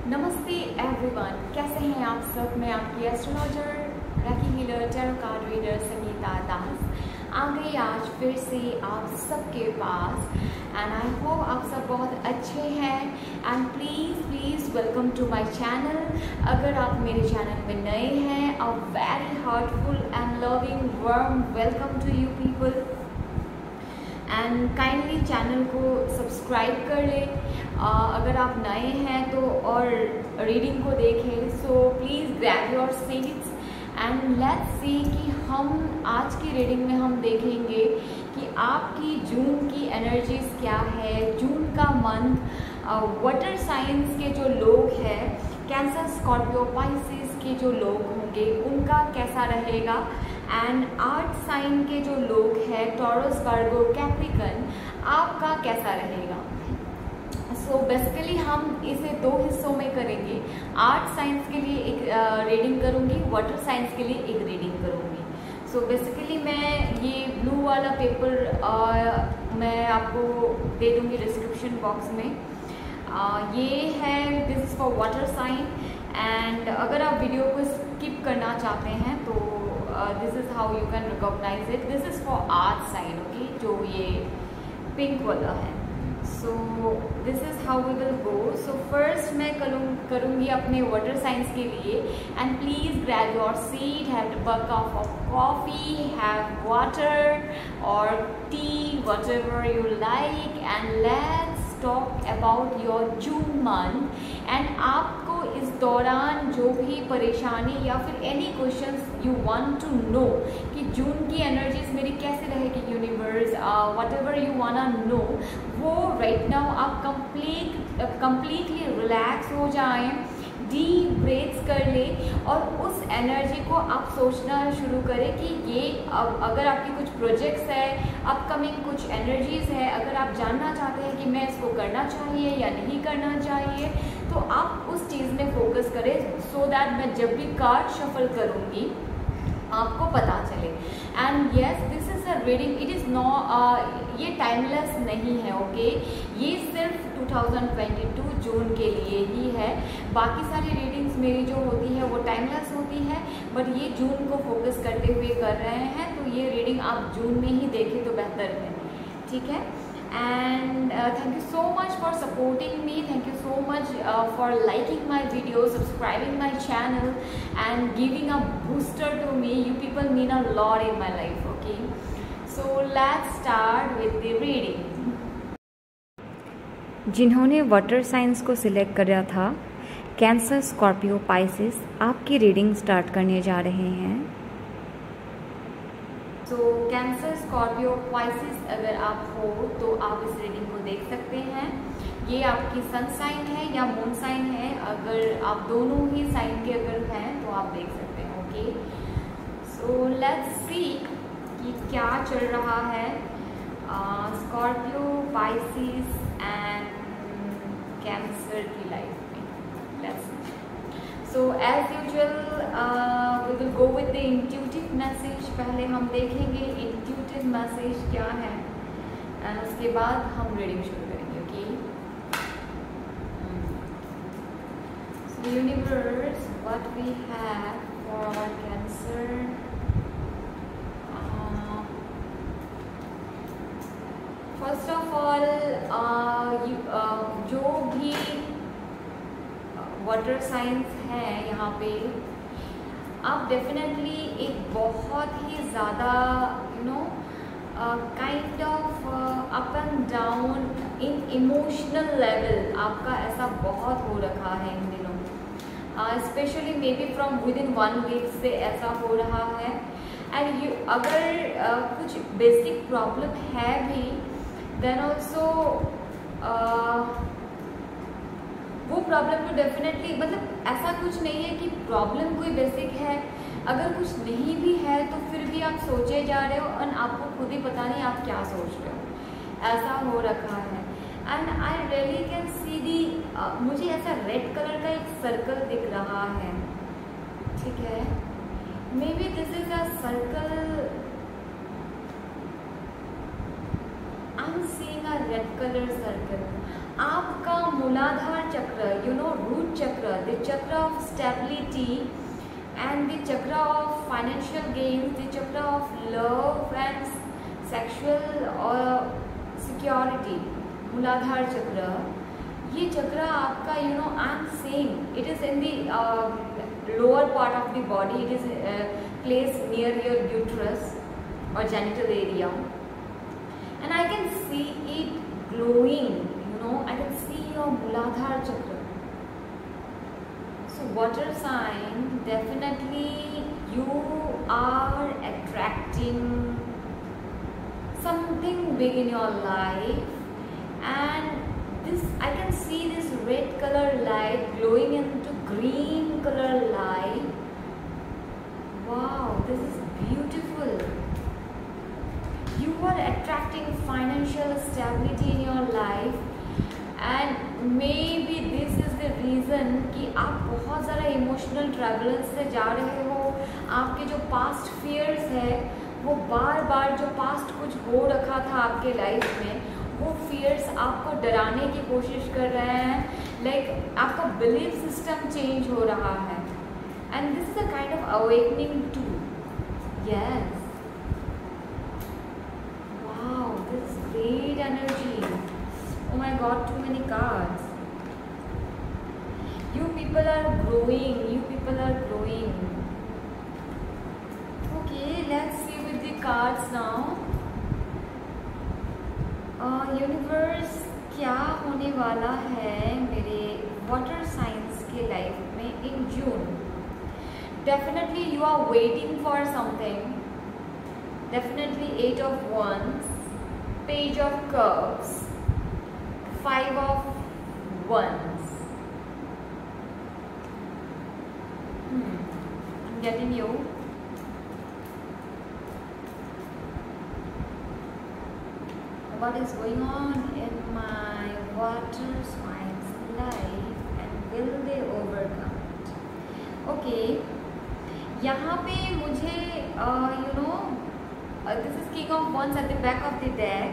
नमस्ते एवरीवन, कैसे हैं आप सब। मैं आपकी astrologer, reiki healer, tarot card reader Sangeeta Das आ गई आज फिर से आप सबके पास। एंड आई होप आप सब बहुत अच्छे हैं। And please welcome to my channel. अगर आप मेरे चैनल में नए हैं, a very heartful and loving warm welcome to you people. And kindly channel को सब्सक्राइब कर लें अगर आप नए हैं तो, और रीडिंग को देखें। So please grab your seats and let's see कि हम आज की रीडिंग में हम देखेंगे कि आपकी जून की एनर्जीज क्या है। जून का मंथ वाटर साइंस के जो लोग हैं, कैंसर, स्कॉर्पियो, पाइसेस के जो लोग होंगे उनका कैसा रहेगा। एंड आर्ट साइन के जो लोग हैं, टॉरस, वर्गो, कैप्रिकन, आपका कैसा रहेगा। सो बेसिकली हम इसे दो हिस्सों में करेंगे। आर्ट साइंस के लिए एक रीडिंग करूँगी, वाटर साइंस के लिए एक रीडिंग करूँगी। सो बेसिकली मैं ये ब्लू वाला पेपर मैं आपको दे दूँगी डिस्क्रिप्शन बॉक्स में। ये है, this is for water sign. And अगर आप वीडियो को स्किप करना चाहते हैं तो this is how you can recognise it. This is for earth sign, okay, जो ये पिंक वाला है। So this is how we will go. So first मैं करूँगी अपने वाटर साइंस के लिए। And please grab your seat, have a cup of coffee, have water और tea, whatever you like, and let's talk about your June month. And आपको इस दौरान जो भी परेशानी या फिर any questions you want to know कि जून की एनर्जीज मेरी कैसे रहेगी, universe, whatever you wanna know, वो राइट नाउ आप कंप्लीटली रिलैक्स हो जाएं, डीप ब्रेथ्स कर लें और उस एनर्जी को आप सोचना शुरू करें कि ये अगर आपकी कुछ प्रोजेक्ट्स है, अपकमिंग कुछ एनर्जीज है, अगर आप जानना चाहते हैं कि मैं इसको करना चाहिए या नहीं करना चाहिए, तो आप उस चीज़ में फोकस करें सो दैट मैं जब भी कार्ड शफल करूँगी आपको पता चले। And yes, this is a reading, it is no, ये टाइमलेस नहीं है, ओके। ये सिर्फ 2022 जून के लिए ही है। बाकी सारी रीडिंग्स मेरी जो होती है वो टाइमलेस होती है, बट ये जून को फोकस करते हुए कर रहे हैं, तो ये रीडिंग आप जून में ही देखें तो बेहतर है, ठीक है। And thank you so much for supporting me. Thank you so much for liking my video, subscribing my channel and giving a booster to me. You people mean a lot in my life, okay? So let's start with the reading. जिन्होंने water science को select करा था, cancer, Scorpio, Pisces, आपकी reading start करने जा रहे हैं। तो कैंसर, स्कॉर्पियो, पाइसेस अगर आप हो तो आप इस रीडिंग को देख सकते हैं। ये आपकी सन साइन है या मून साइन है। अगर आप दोनों ही साइन के अगर हैं तो आप देख सकते हैं, ओके। सो लेट्स सी कि क्या चल रहा है स्कॉर्पियो, पाइसेस एंड कैंसर की लाइफ में। Let's so as usual we will go with the intuitive message. पहले हम देखेंगे इंट्यूटिव मैसेज क्या है एंड उसके बाद हम रीडिंग शुरू करेंगे, okay. So universe, what we have for Cancer. First of all, जो भी वाटर साइंस है यहाँ पे, आप डेफिनेटली एक बहुत ही ज़्यादा kind of up and down in emotional level आपका ऐसा बहुत हो रखा है इन दिनों, specially maybe from within 1 week से ऐसा हो रहा है। एंड यू अगर कुछ बेसिक प्रॉब्लम है भी, देन ऑल्सो वो प्रॉब्लम को डेफिनेटली, मतलब ऐसा कुछ नहीं है कि प्रॉब्लम कोई बेसिक है, अगर कुछ नहीं भी है तो फिर भी आप सोचे जा रहे हो और आपको खुद ही पता नहीं आप क्या सोच रहे हो, ऐसा हो रखा है। And I really can see the, मुझे ऐसा रेड कलर का एक सर्कल दिख रहा है, ठीक है। May be this is a circle, I am seeing a red colour circle. आपका मूलाधार चक्र, रूट चक्र the chakra of stability and the chakra of financial gains, the chakra of love and sexual or security, मूलाधार चक्र. ये चक्र आपका आई am saying it is in the lower part of the body. It is place near your uterus or genital area, and I can see it glowing, I can see your Muladhara chakra. So water sign, definitely you are attracting something big in your life, and this I can see this red color light glowing into green color light. Wow, this is beautiful. You are attracting financial stability in your life, and maybe this is the reason कि आप बहुत ज़्यादा emotional travellers से जा रहे हो. आपके जो पास्ट फियर्स है वो बार बार जो पास्ट कुछ हो रखा था आपके लाइफ में, वो फियर्स आपको डराने की कोशिश कर रहे हैं. लाइक आपका बिलीफ सिस्टम चेंज हो रहा है, and this is a kind of awakening too. Yes, this is great energy. Oh my god, too many cards. You people are growing. You people are growing. Okay, let's see with the cards now. Universe क्या होने वाला है मेरे water signs के life में in June. Definitely you are waiting for something. Definitely 8 of Wands, Page of Cups, 5 of Wands. I'm getting you. What is going on in my water signs life, and will they overcome it? Okay, यहाँ पे मुझे this is King of Wands at the back of the deck,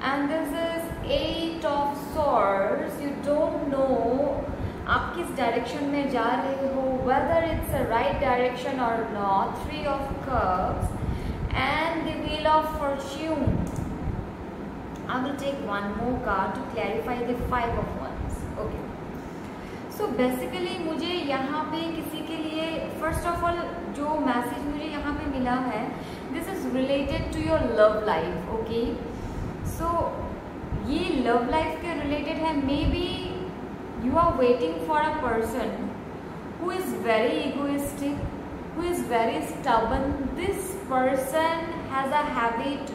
and this is 8 of Swords. You don't know आप किस direction में जा रहे हो, whether it's a right direction or not. 3 of Cups and the Wheel of Fortune. I will take one more card to clarify the 5 of Wands. Okay. So basically मुझे यहाँ पे किसी के लिए first of all जो message मुझे यहाँ पे मिला है, this is related to your love life. Okay, so ये love life के related है. Maybe you are waiting for a person who is very egoistic, who is very stubborn. This person has a habit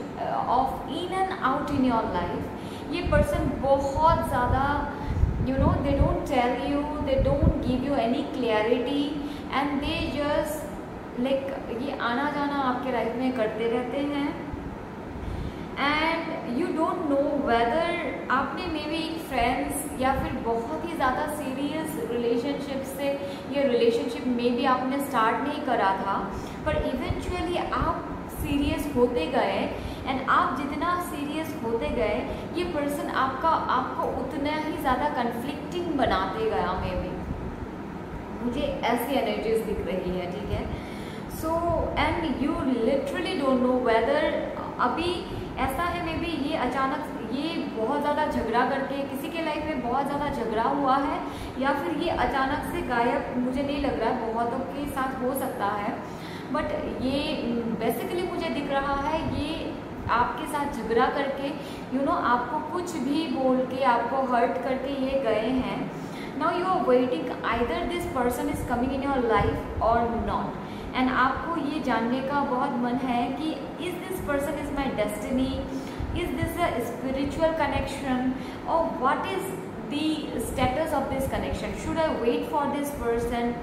of in and out in your life. ये person बहुत ज़्यादा they don't tell you, they don't give you any clarity, and they just ये आना जाना आपके life में करते रहते हैं. And you don't know whether आपने मे बी फ्रेंड्स या फिर बहुत ही ज़्यादा सीरियस रिलेशनशिप से ये रिलेशनशिप मे बी आपने स्टार्ट नहीं करा था, पर इवेंचुअली आप सीरियस होते गए, एंड आप जितना सीरियस होते गए ये पर्सन आपको उतना ही ज़्यादा कन्फ्लिक्टिंग बनाते गया. मे बी मुझे ऐसी एनर्जीज दिख रही है. ठीक है, so and you literally don't know whether अभी ऐसा है मे बी ये अचानक ये बहुत ज़्यादा झगड़ा करके किसी के लाइफ में बहुत ज़्यादा झगड़ा हुआ है, या फिर ये अचानक से गायब. मुझे नहीं लग रहा है, बहुतों के साथ हो सकता है, बट ये बेसिकली मुझे दिख रहा है ये आपके साथ झगड़ा करके आपको कुछ भी बोल के आपको हर्ट करके ये गए हैं. Now you are waiting either this person is coming in your life और नॉट, एंड आपको ये जानने का बहुत मन है कि is this person is my destiny, is this a spiritual connection, और what is the status of this connection. Should I wait for this person,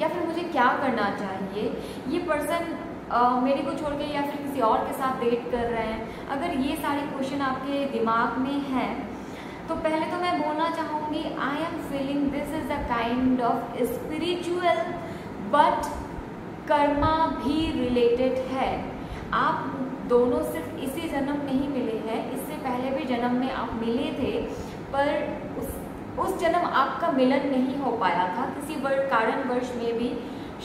या फिर मुझे क्या करना चाहिए. ये पर्सन मेरे को छोड़ के या फिर किसी और के साथ डेट कर रहे हैं. अगर ये सारे क्वेश्चन आपके दिमाग में हैं तो पहले तो मैं बोलना चाहूँगी I am feeling this is a kind of spiritual but Karma भी रिलेटेड है. आप दोनों सिर्फ इसी जन्म में ही मिले हैं, इससे पहले भी जन्म में आप मिले थे, पर उस जन्म आपका मिलन नहीं हो पाया था, किसी कारणवश में भी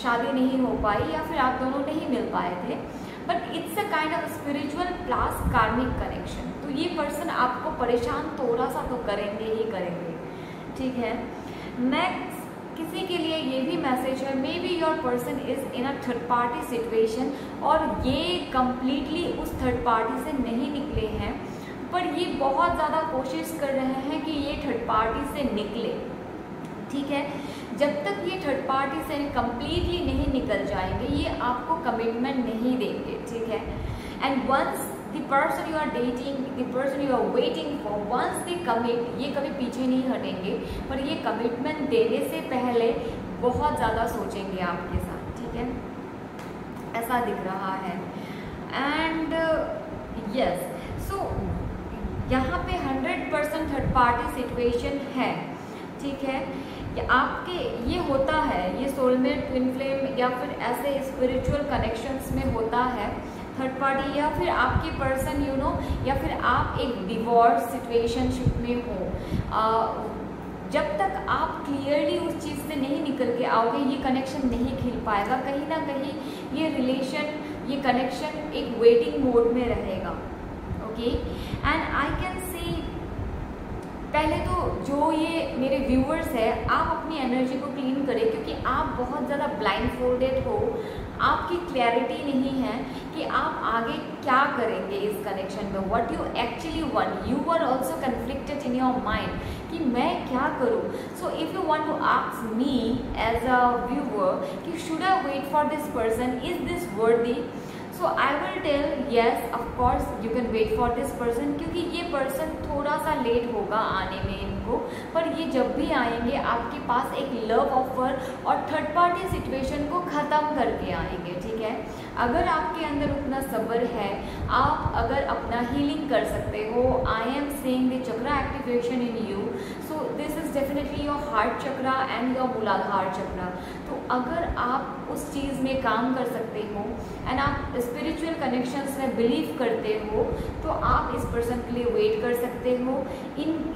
शादी नहीं हो पाई या फिर आप दोनों नहीं मिल पाए थे, but it's a kind of spiritual plus karmic connection. तो ये पर्सन आपको परेशान थोड़ा सा तो करेंगे ही करेंगे, ठीक है। नेक्स्ट, किसी के लिए ये भी मैसेज है, may be your person is in a third party situation, और ये कंप्लीटली उस थर्ड पार्टी से नहीं निकले हैं, पर ये बहुत ज़्यादा कोशिश कर रहे हैं कि ये थर्ड पार्टी से निकले, ठीक है। जब तक ये थर्ड पार्टी से कंप्लीटली नहीं निकल जाएंगे, ये आपको कमिटमेंट नहीं देंगे, ठीक है। And once the person you are dating, the person you are waiting for, once they commit, ये कभी पीछे नहीं हटेंगे, पर ये कमिटमेंट देने से पहले बहुत ज़्यादा सोचेंगे आपके साथ, ठीक है, ऐसा दिख रहा है। एंड यस, सो यहाँ पे 100% थर्ड पार्टी सिचुएशन है, ठीक है। कि आपके ये होता है, ये सोलमेट, ट्विन फ्लेम या फिर ऐसे स्पिरिचुअल कनेक्शंस में होता है थर्ड पार्टी, या फिर आपकी पर्सन यू नो, या फिर आप एक डिवोर्स सिचुएशनशिप में हो। जब तक आप क्लियरली उस चीज़ से नहीं निकल के आओगे, ये कनेक्शन नहीं खिल पाएगा, कहीं ना कहीं ये रिलेशन, ये कनेक्शन एक वेटिंग मोड में रहेगा, ओके। एंड आई कैन सी, पहले तो जो ये मेरे व्यूअर्स है, आप अपनी एनर्जी को क्लीन करें, क्योंकि आप बहुत ज़्यादा ब्लाइंड फोल्डेड हो, आपकी क्लैरिटी नहीं है कि आप आगे क्या करेंगे इस कनेक्शन में, what you actually want. You are also conflicted in your mind कि मैं क्या करूँ। So if you want to ask me as a viewer कि should I wait for this person, is this worthy, so I will tell yes of course you can wait for this person, क्योंकि ये person थोड़ा सा late होगा आने में इनको, पर ये जब भी आएंगे आपके पास एक लव ऑफर और थर्ड पार्टी सिचुएशन को ख़त्म करके आएंगे, ठीक है। अगर आपके अंदर उतना सब्र है, आप अगर अपना हीलिंग कर सकते हो, आई am saying the chakra activation in you, so this is definitely your heart chakra and your मूलाधार चक्रा। तो अगर आप उस चीज़ में काम कर सकते हो एंड आप स्पिरिचुअल कनेक्शंस में बिलीव करते हो, तो आप इस पर्सन के लिए वेट कर सकते हो।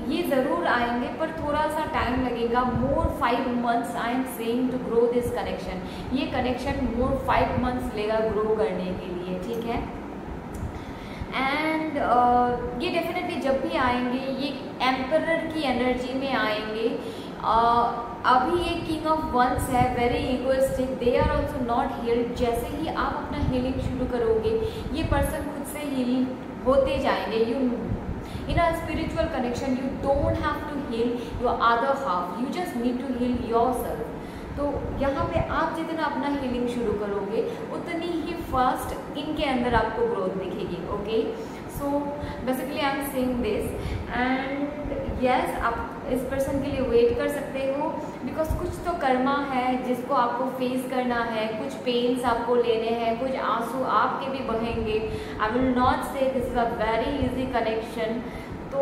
ये ज़रूर आएंगे, पर थोड़ा सा टाइम लगेगा, more 5 months I am saying to grow this connection. ये कनेक्शन मोर 5 months लेगा ग्रो करने के लिए, ठीक है। एंड ये डेफिनेटली जब भी आएंगे, ये एम्परर की एनर्जी में आएंगे। अभी ये किंग ऑफ वंस है, very egoistic, they are also not healed. जैसे ही आप अपना हीलिंग शुरू करोगे, ये पर्सन खुद से हील होते जाएंगे। You in a spiritual connection you don't have to heal your other half, you just need to heal yourself. तो यहाँ पे आप जितना अपना हीलिंग शुरू करोगे, उतनी ही फास्ट इनके अंदर आपको ग्रोथ दिखेगी, okay. So basically I am saying this, and yes, आप इस पर्सन के लिए वेट कर सकते हो, बिकॉज कुछ तो कर्मा है जिसको आपको फेस करना है, कुछ पेन्स आपको लेने हैं, कुछ आंसू आपके भी बहेंगे। आई विल नॉट से this is a very easy connection, तो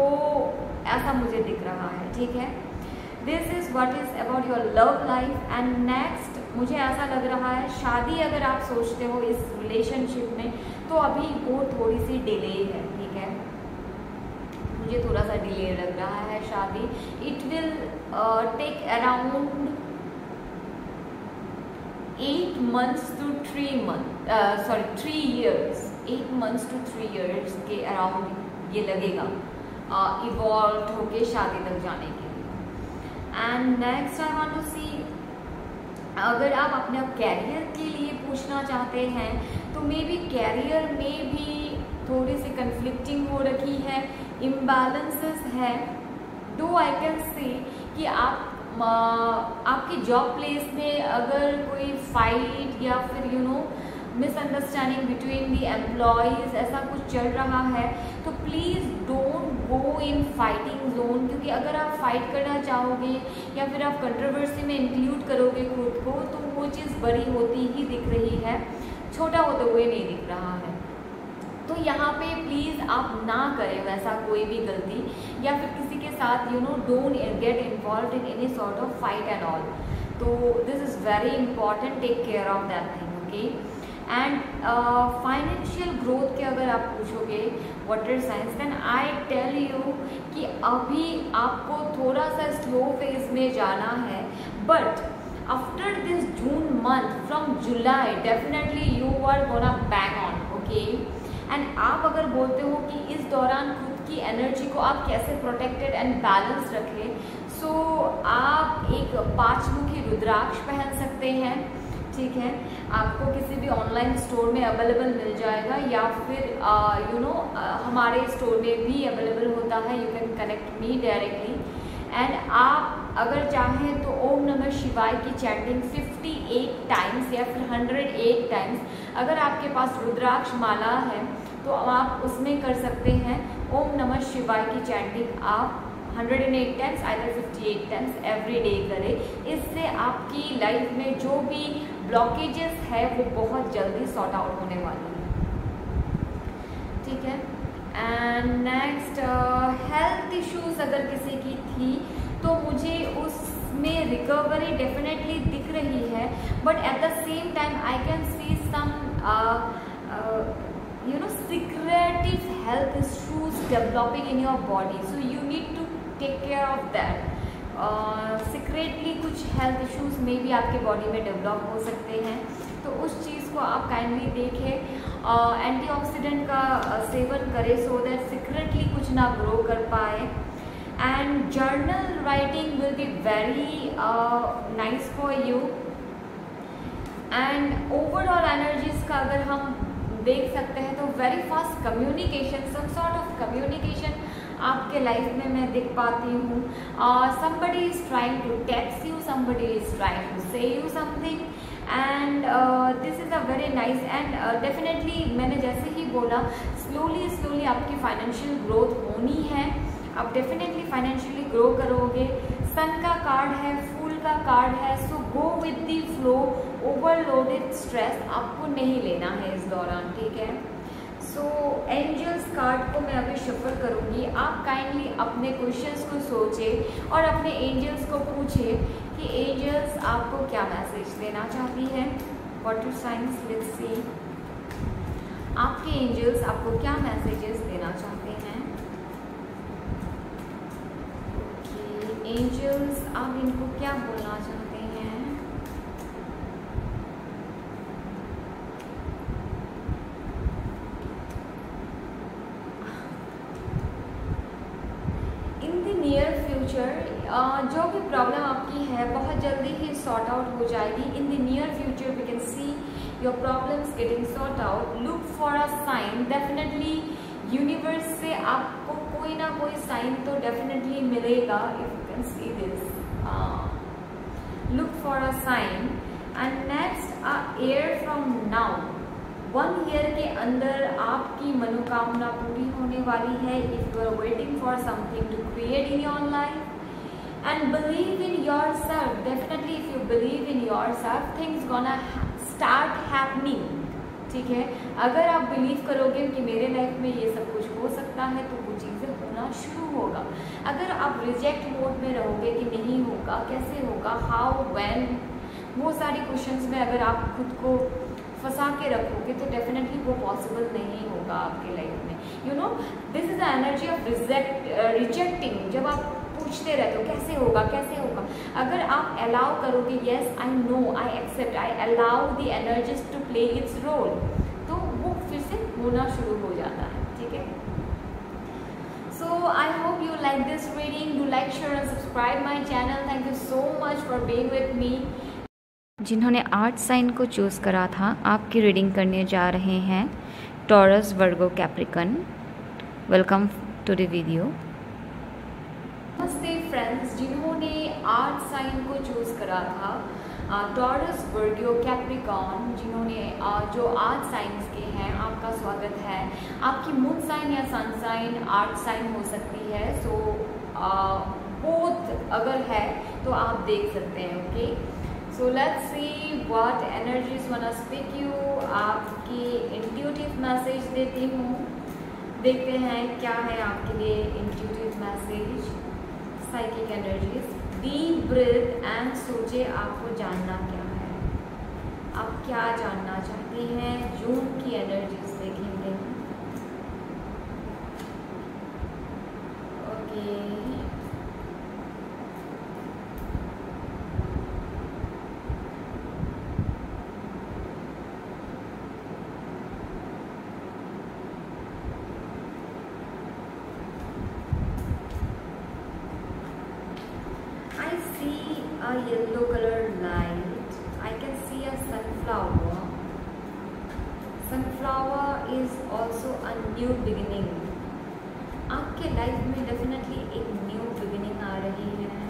ऐसा मुझे दिख रहा है, ठीक है। This is what is about your love life. And next, मुझे ऐसा लग रहा है शादी अगर आप सोचते हो इस रिलेशनशिप में, तो अभी वो थोड़ी सी डिले है, ठीक है। मुझे थोड़ा सा डिले लग रहा है शादी। It will take around 8 months to 3 years, 8 months to 3 years के अराउंड ये लगेगा इवॉल्व होके शादी तक जाने के लिए। And next I want to see, अगर आप अपने कैरियर के लिए पूछना चाहते हैं, तो मे बी कैरियर में भी थोड़ी सी कन्फ्लिक्टिंग हो रखी है, इम्बैलेंसेस है। डू आई कैन से कि आप आपके जॉब प्लेस में अगर कोई फाइट या फिर मिसअंडरस्टैंडिंग बिटवीन दी एम्प्लॉयज़ ऐसा कुछ चल रहा है, तो please don't go in fighting zone, क्योंकि अगर आप फाइट करना चाहोगे या फिर आप कंट्रोवर्सी में इंक्लूड करोगे खुद को, तो वो चीज़ बड़ी होती ही दिख रही है, छोटा होते हुए नहीं दिख रहा है। तो यहाँ पे प्लीज़ आप ना करें वैसा कोई भी गलती, या फिर किसी के साथ don't get involve in any sort of fight and all. तो this is very important, take care of that thing, okay. And financial growth के अगर आप पूछोगे water science, then I tell you कि अभी आपको थोड़ा सा स्लो फेज में जाना है, but after this June month from July definitely you are gonna bang on, okay. And आप अगर बोलते हो कि इस दौरान खुद की एनर्जी को आप कैसे प्रोटेक्टेड एंड बैलेंस रखें, सो आप एक 5 मुखी रुद्राक्ष पहन सकते हैं, ठीक है। आपको किसी भी ऑनलाइन स्टोर में अवेलेबल मिल जाएगा, या फिर हमारे स्टोर में भी अवेलेबल होता है। You can connect me directly. And आप अगर चाहें तो ओम नमः शिवाय की चैंटिंग 58 टाइम्स या फिर 108 टाइम्स, अगर आपके पास रुद्राक्ष माला है तो आप उसमें कर सकते हैं। ओम नमः शिवाय की चैंटिंग आप 108 times either 58 times every day करें। इससे आपकी लाइफ में जो भी ब्लॉकेजेस है वो बहुत जल्दी सॉर्ट आउट होने वाली है, ठीक है। एंड नेक्स्ट, हेल्थ इश्यूज अगर किसी की थी तो मुझे उसमें रिकवरी डेफिनेटली दिख रही है, but at the same time I can see some secretive health issues developing in your body, so you need to take care of that. Secretly कुछ हेल्थ इश्यूज में भी आपके बॉडी में डेवलप हो सकते हैं, तो उस चीज़ को आप काइंडली देखें, एंटीऑक्सीडेंट का सेवन करें सो दैट सीक्रेटली कुछ ना ग्रो कर पाए। And journal writing will be very nice for you. And overall energies का अगर हम देख सकते हैं तो very fast communication, some sort of communication आपके लाइफ में मैं देख पाती हूँ। somebody is trying to text you, somebody is trying to say you something, and this is a very nice and definitely मैंने जैसे ही बोला स्लोली आपकी फाइनेंशियल ग्रोथ होनी है, आप डेफिनेटली फाइनेंशियली ग्रो करोगे। सन का कार्ड है, फूल का कार्ड है, so go with the flow. Overloaded stress आपको नहीं लेना है इस दौरान, ठीक है। सो एंजल्स कार्ड को मैं अभी शफल करूँगी। आप काइंडली अपने क्वेश्चंस को सोचें और अपने एंजल्स को पूछें कि एंजल्स आपको क्या मैसेज देना चाहती है। वाटर साइंस, लेट्स सी आपके एंजल्स आपको क्या मैसेजेस देना चाहते हैं। ओके एंजल्स, आप इनको क्या बोलना चाहते हैं। नियर फ्यूचर जो भी प्रॉब्लम आपकी है बहुत जल्दी ही सॉर्ट आउट हो जाएगी। In the near future we can see your problems getting sort out. Look for a sign, definitely universe से आपको कोई ना कोई साइन तो डेफिनेटली मिलेगा। If you can see this, look for a sign. And next, a year from now, 1 year के अंदर आपकी मनोकामना पूरी होने वाली है। If you are waiting for something to create in your life and believe in your self, definitely if you believe in your self things gonna start happening, ठीक है। अगर आप बिलीव करोगे कि मेरे लाइफ में ये सब कुछ हो सकता है तो वो चीज़ें होना शुरू होगा। अगर आप रिजेक्ट मोड में रहोगे कि नहीं होगा, कैसे होगा, हाउ, व्हेन, वो सारी क्वेश्चंस में अगर आप खुद को फंसा के रखोगे तो डेफिनेटली वो पॉसिबल नहीं होगा आपके लाइफ में। You know, this is the energy of rejecting. जब आप पूछते रहते हो कैसे होगा कैसे होगा, अगर आप अलाउ करोगे yes I know, I accept, I allow the energies to play its role, तो वो फिर से होना शुरू हो जाता है, ठीक है। So I hope you like this reading. Do like, share and subscribe my channel. Thank you so much for being with me. जिन्होंने आर्ट साइन को चूज़ करा था, आपकी रीडिंग करने जा रहे हैं Taurus, Virgo, Capricorn. Welcome to the video. नमस्ते फ्रेंड्स, जिन्होंने आर्ट साइन को चूज़ करा था, टॉरस, वर्गो, कैप्रिकॉन, जिन्होंने जो आर्ट साइंस के हैं, आपका स्वागत है। आपकी मून साइन या सन साइन आर्ट साइन हो सकती है, सो बोथ अगर है तो आप देख सकते हैं, okay. So let's see what energies wanna speak you। आपकी इंट्यूटिव मैसेज देती हूँ, देखते हैं क्या है आपके लिए intuitive message. Psychic energies, deep breath and सोचे आपको जानना क्या है। आप क्या जानना चाहते हैं? जून की एनर्जीज देखेंगे। Okay, I see a yellow color light. I can see a sunflower. Sunflower is also a new beginning. आपके लाइफ में डेफिनेटली एक न्यू बिगिनिंग आ रही है।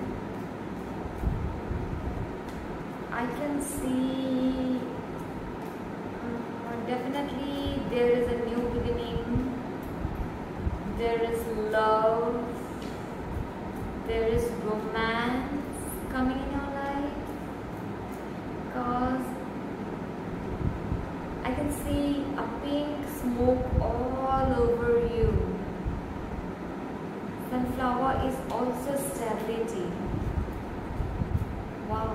I can see definitely there is a new beginning, there is love, there is romance coming in your life, because I can see a pink smoke all over you. Sunflower is also stability. Wow.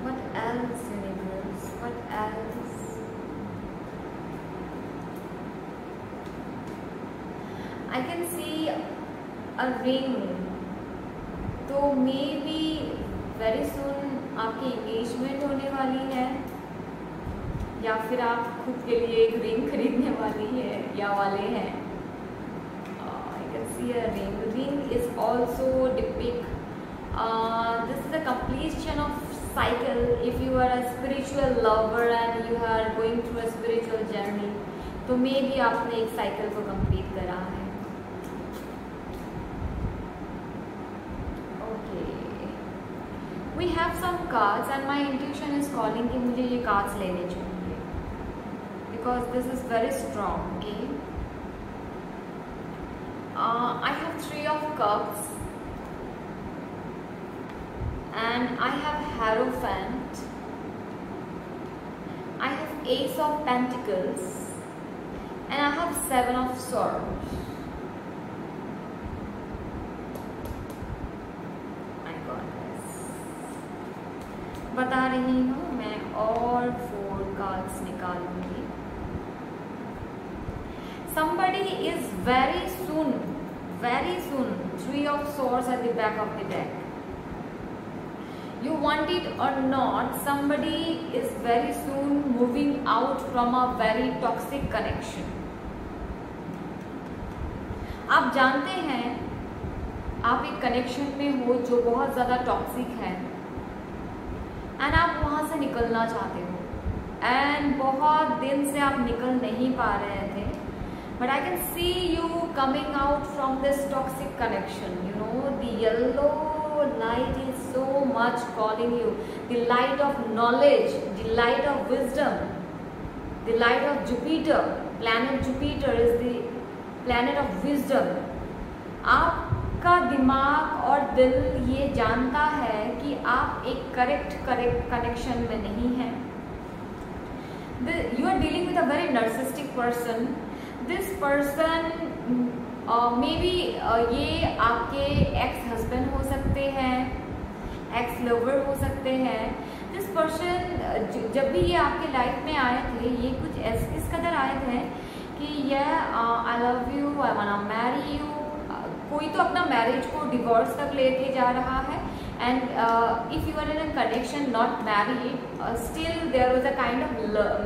What else, universe? What else? I can see a ring. तो maybe very soon आपकी engagement होने वाली है, या फिर आप खुद के लिए एक रिंग खरीदने वाली है या वाले हैं। I can see a ring. Ring is also depict this is a completion of cycle. If you are a spiritual lover and you are going through a spiritual journey, तो मे बी आपने एक cycle को complete करा है। We have some cards and my intuition is calling कि मुझे ये cards लेने चाहिए because this is very strong. Okay, I have 3 of cups and I have Hierophant, I have Ace of Pentacles and I have 7 of Swords. बता रही हूँ मैं, और 4 cards निकालूंगी। Somebody is very soon, 3 of Swords at the back of the deck. You want it or not, somebody is very soon moving out from a very toxic connection. आप जानते हैं आप एक कनेक्शन में हो जो बहुत ज़्यादा टॉक्सिक है एंड आप वहाँ से निकलना चाहते हो एंड बहुत दिन से आप निकल नहीं पा रहे थे, but I can C you coming out from this toxic connection. You know the yellow light is so much calling you, the light of knowledge, the light of wisdom, the light of Jupiter. Planet Jupiter is the planet of wisdom. आपका दिमाग और दिल ये जानता है कि आप एक करेक्ट कनेक्शन में नहीं हैं। You are dealing with a very narcissistic person. This person may be ये आपके एक्स हस्बैंड हो सकते हैं, एक्स लवर हो सकते हैं। दिस पर्सन जब भी ये आपके लाइफ में आए थे, ये कुछ इस कदर आए थे कि I love you, I want to marry you. कोई तो अपना मैरिज को डिवोर्स तक लेके जा रहा है and if you are in a connection not married, still there was a kind of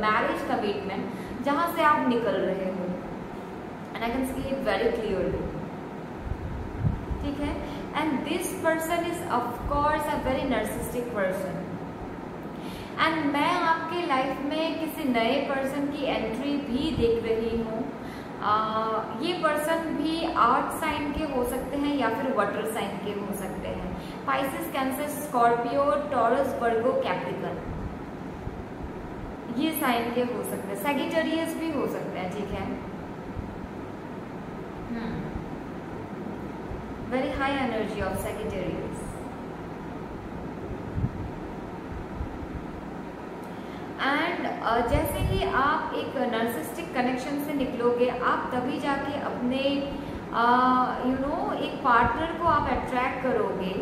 marriage commitment जहाँ से आप निकल रहे हो and I can see it very clearly. ठीक है, and this person is of course a very narcissistic person and मैं आपके लाइफ में किसी नए पर्सन की एंट्री भी देख रही हूँ। ये पर्सन भी आर्थ साइन के हो सकते हैं या फिर वाटर साइन के हो सकते हैं। Pisces, cancer, Scorpio, taurus, Virgo, Capricorn, ये साइन के हो सकते हैं। सैजिटेरियस भी हो सकते हैं। ठीक है, very high energy of Sagittarius. And जैसे ही आप एक नर्सिस्टिक कनेक्शन से निकलोगे, आप तभी जाके अपने एक पार्टनर को आप अट्रैक्ट करोगे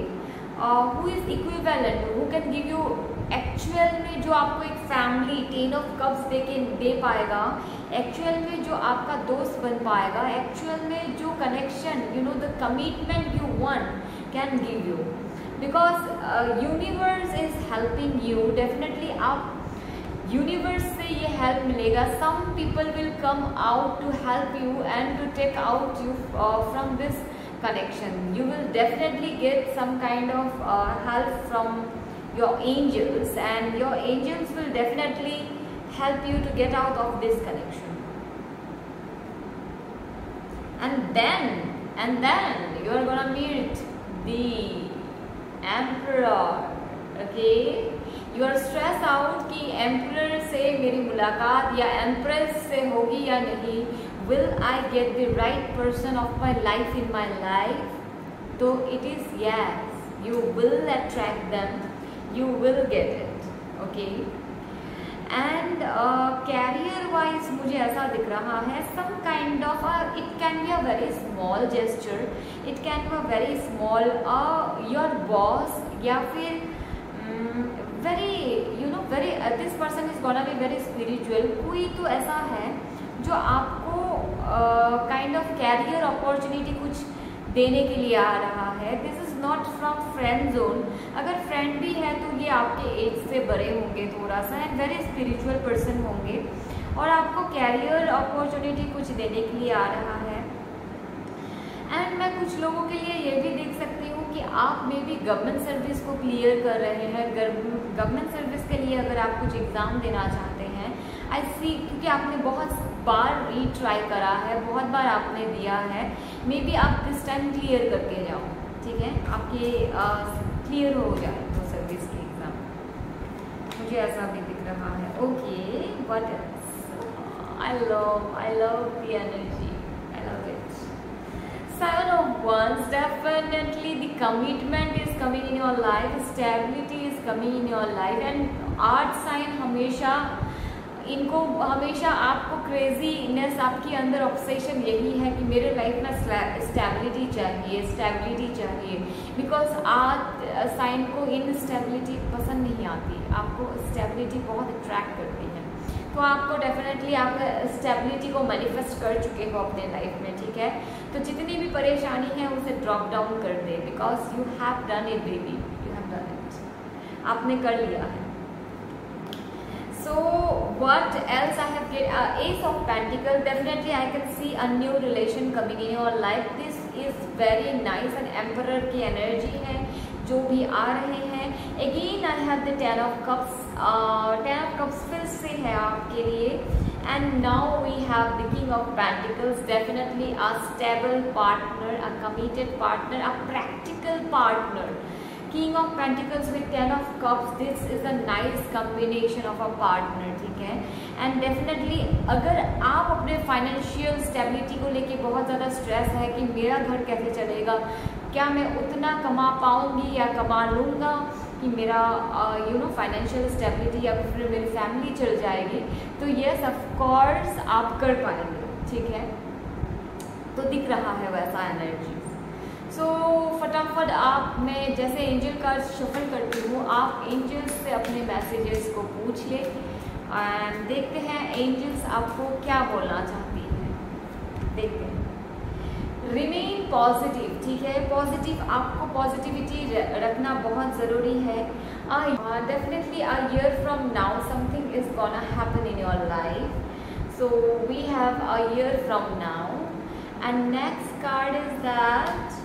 who is equivalent, who can give you actual में जो आपको एक फैमिली 10 ऑफ कप्स दे पाएगा, एक्चुअल में जो आपका दोस्त बन पाएगा, एक्चुअल में जो connection you know the commitment you want can give you, because universe is helping you. Definitely आप यूनिवर्स से ये हेल्प मिलेगा। Some people will come out to help you and to take out you from this connection. You will definitely get some kind of help from your angels, and your angels will definitely help you to get out of this connection. And then you are gonna meet the emperor. Okay, you are stressed out कि emperor से मेरी मुलाकात या empress से होगी या नहीं, will I get the right person of my life in my life? So it is yes, you will attract them, you will get it. Okay, and career wise मुझे ऐसा दिख रहा है some kind of it can be a very small gesture, it can be a very small your boss या फिर very you know very this person is gonna be very spiritual। कोई तो ऐसा है जो आपको काइंड ऑफ कैरियर अपॉर्चुनिटी कुछ देने के लिए आ रहा है। This is not from friend zone. अगर फ्रेंड भी है तो ये आपके एज से बड़े होंगे थोड़ा सा, एंड वेरी स्पिरिचुअल पर्सन होंगे, और आपको कैरियर अपॉर्चुनिटी कुछ देने के लिए आ रहा है। एंड मैं कुछ लोगों के लिए ये भी देख सकती हूँ कि आप मे बी गवर्नमेंट सर्विस को क्लियर कर रहे हैं। गवर्नमेंट सर्विस के लिए अगर आप कुछ एग्ज़ाम देना चाहते हैं, आई सी, क्योंकि आपने बहुत बार रीट्राई करा है, बहुत बार आपने दिया है, मे बी आप दिस टाइम क्लियर करके जाओ, ठीक है, आपके क्लियर हो जाए तो सर्विस की एग्ज़ाम, मुझे ऐसा भी दिख रहा है। Okay, what else? I love the energy, I love it. Seven of Wands, definitely the commitment is coming in your life, stability is coming in your life, and earth sign हमेशा इनको हमेशा आपको क्रेजीनेस, आपके अंदर obsession यही है कि मेरे लाइफ में स्टेबिलिटी चाहिए, बिकॉज आर्ट साइन को इनस्टेबिलिटी पसंद नहीं आती, आपको स्टेबिलिटी बहुत अट्रैक्ट करती है। तो आपको डेफिनेटली आप स्टेबिलिटी को मैनिफेस्ट कर चुके हो अपने लाइफ में, ठीक है। तो जितनी भी परेशानी है उसे ड्रॉप डाउन कर दे, because you have done it baby, you have done it, आपने कर लिया है। So what else I have get? Ace of Pentacles, definitely I can see a new relation coming in your life. This is very nice, and Emperor की energy है जो भी आ रहे हैं। Again I have the Ten of Cups. Ten of Cups फिर से है आपके लिए, and now we have the King of Pentacles. Definitely a stable partner, a committed partner, a practical partner. King of Pentacles with Ten of Cups, this is a nice combination of a partner, ठीक है। And definitely अगर आप अपने financial stability को लेके बहुत ज़्यादा stress है कि मेरा घर कैसे चलेगा, क्या मैं उतना कमा पाऊँगी या कमा लूँगा कि मेरा यू नो फाइनेंशियल स्टेबिलिटी या फिर मेरी फैमिली चल जाएगी, तो यस ऑफ कोर्स आप कर पाएंगे, ठीक है। तो दिख रहा है वैसा एनर्जी। सो फटाफट आप, मैं जैसे एंजल कार्ड शफल करती हूँ, आप एंजल्स से अपने मैसेजेस को पूछ ले एंड देखते हैं एंजल्स आपको क्या बोलना चाहती हैं। देखते हैं। रिमेन पॉजिटिव, ठीक है, पॉजिटिव, आपको पॉजिटिविटी रखना बहुत ज़रूरी है। Definitely a year from now something is gonna happen in your life, so we have a year from now, and next card is that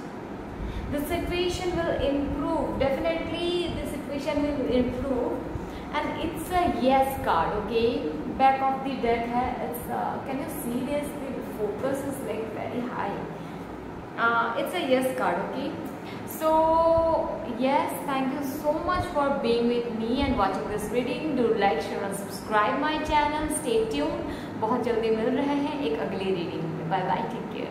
the situation will improve. Definitely the situation will improve, and it's a yes card, okay, back of the deck hai, it's can you see this, the focus is like very high, it's a yes card, okay. So yes, thank you so much for being with me and watching this reading. Do like, share and subscribe my channel. Stay tuned, बहुत जल्दी मिल रहे हैं एक अगली reading में। Bye bye, take care.